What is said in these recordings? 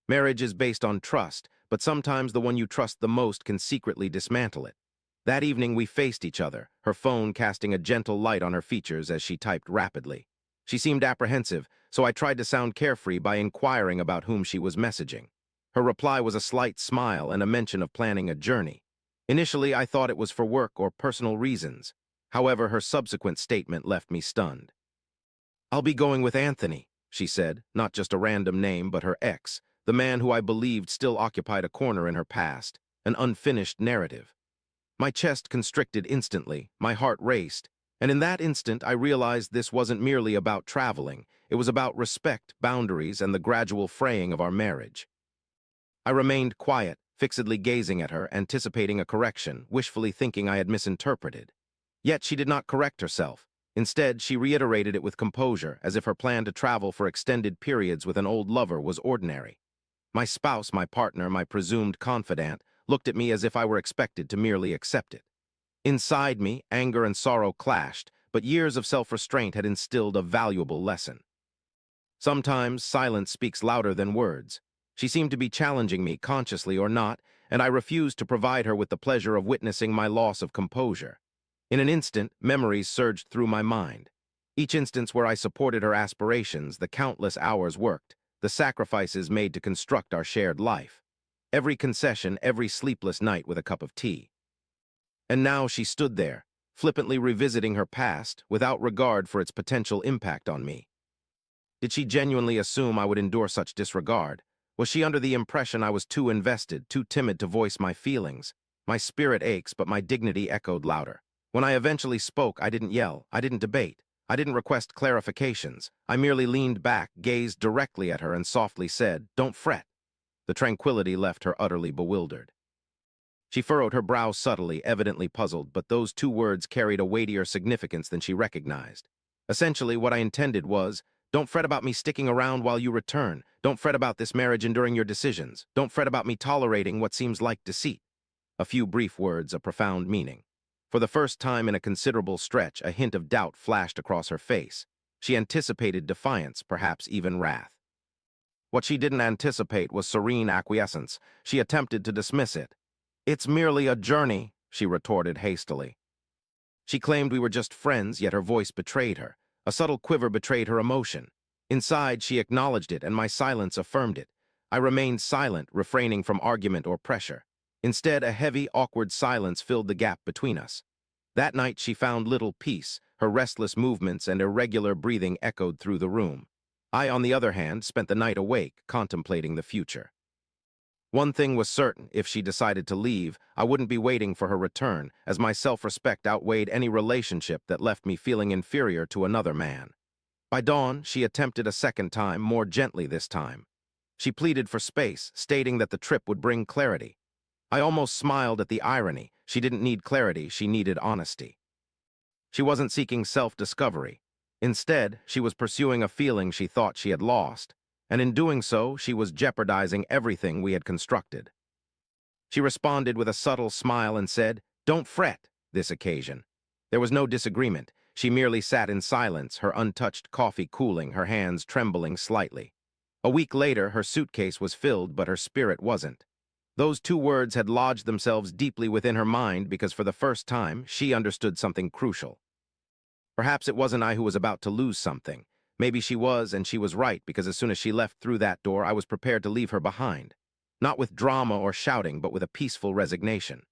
Marriage is based on trust, but sometimes the one you trust the most can secretly dismantle it. That evening we faced each other, her phone casting a gentle light on her features as she typed rapidly. She seemed apprehensive, so I tried to sound carefree by inquiring about whom she was messaging. Her reply was a slight smile and a mention of planning a journey. Initially, I thought it was for work or personal reasons. However, her subsequent statement left me stunned. "I'll be going with Anthony," she said, not just a random name, but her ex, the man who I believed still occupied a corner in her past, an unfinished narrative. My chest constricted instantly, my heart raced, and in that instant I realized this wasn't merely about traveling, it was about respect, boundaries, and the gradual fraying of our marriage. I remained quiet, fixedly gazing at her, anticipating a correction, wishfully thinking I had misinterpreted. Yet she did not correct herself. Instead, she reiterated it with composure, as if her plan to travel for extended periods with an old lover was ordinary. My spouse, my partner, my presumed confidant, looked at me as if I were expected to merely accept it. Inside me, anger and sorrow clashed, but years of self-restraint had instilled a valuable lesson. Sometimes silence speaks louder than words. She seemed to be challenging me, consciously or not, and I refused to provide her with the pleasure of witnessing my loss of composure. In an instant, memories surged through my mind. Each instance where I supported her aspirations, the countless hours worked, the sacrifices made to construct our shared life. Every concession, every sleepless night with a cup of tea. And now she stood there, flippantly revisiting her past, without regard for its potential impact on me. Did she genuinely assume I would endure such disregard? Was she under the impression I was too invested, too timid to voice my feelings? My spirit aches, but my dignity echoed louder. When I eventually spoke, I didn't yell, I didn't debate, I didn't request clarifications. I merely leaned back, gazed directly at her, and softly said, "Don't fret." The tranquility left her utterly bewildered. She furrowed her brow subtly, evidently puzzled, but those two words carried a weightier significance than she recognized. Essentially, what I intended was, "Don't fret about me sticking around while you return. Don't fret about this marriage enduring your decisions. Don't fret about me tolerating what seems like deceit." A few brief words, a profound meaning. For the first time in a considerable stretch, a hint of doubt flashed across her face. She anticipated defiance, perhaps even wrath. What she didn't anticipate was serene acquiescence. She attempted to dismiss it. "It's merely a journey," she retorted hastily. She claimed we were just friends, yet her voice betrayed her. A subtle quiver betrayed her emotion. Inside, she acknowledged it, and my silence affirmed it. I remained silent, refraining from argument or pressure. Instead, a heavy, awkward silence filled the gap between us. That night, she found little peace. Her restless movements and irregular breathing echoed through the room. I, on the other hand, spent the night awake, contemplating the future. One thing was certain: if she decided to leave, I wouldn't be waiting for her return, as my self-respect outweighed any relationship that left me feeling inferior to another man. By dawn, she attempted a second time, more gently this time. She pleaded for space, stating that the trip would bring clarity. I almost smiled at the irony. She didn't need clarity, she needed honesty. She wasn't seeking self-discovery. Instead, she was pursuing a feeling she thought she had lost, and in doing so, she was jeopardizing everything we had constructed. She responded with a subtle smile and said, "Don't fret," this occasion. There was no disagreement. She merely sat in silence, her untouched coffee cooling, her hands trembling slightly. A week later, her suitcase was filled, but her spirit wasn't. Those two words had lodged themselves deeply within her mind because for the first time, she understood something crucial. Perhaps it wasn't I who was about to lose something. Maybe she was, and she was right, because as soon as she left through that door, I was prepared to leave her behind. Not with drama or shouting, but with a peaceful resignation.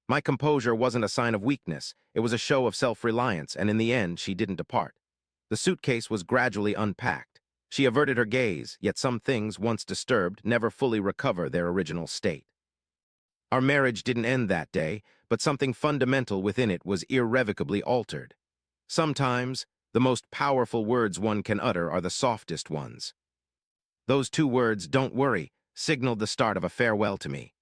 My composure wasn't a sign of weakness. It was a show of self-reliance, and in the end, she didn't depart. The suitcase was gradually unpacked. She averted her gaze, yet some things, once disturbed, never fully recover their original state. Our marriage didn't end that day, but something fundamental within it was irrevocably altered. Sometimes, the most powerful words one can utter are the softest ones. Those two words, "Don't worry," signaled the start of a farewell to me.